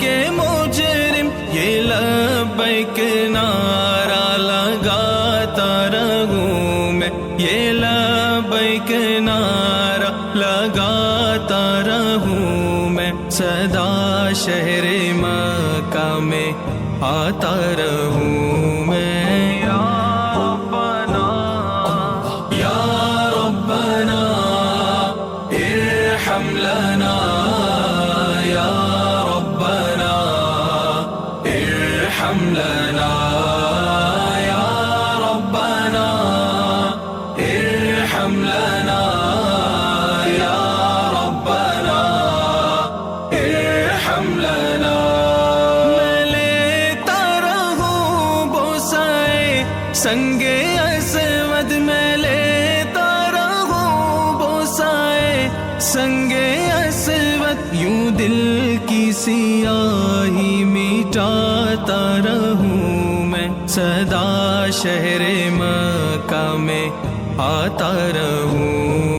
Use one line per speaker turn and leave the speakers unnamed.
के मुजरिम ये लब्बैक नारा लगाता रहूं मैं, ये लब्बैक नारा लगाता रहूं मैं, सदा शहर मक्का में आता रहूं मैं। या रब्बना या रब्बना इरहम लना, या रब्बना इरहम लना, या रब्बना इरहम लना, या रब्बना इरहम लना। संगे असवद में लेता रहूं बोसाए, संगे असवद यूं दिल की सियाही मिटाता रहूं मैं, सदा शहर मक्का में आता रहूं।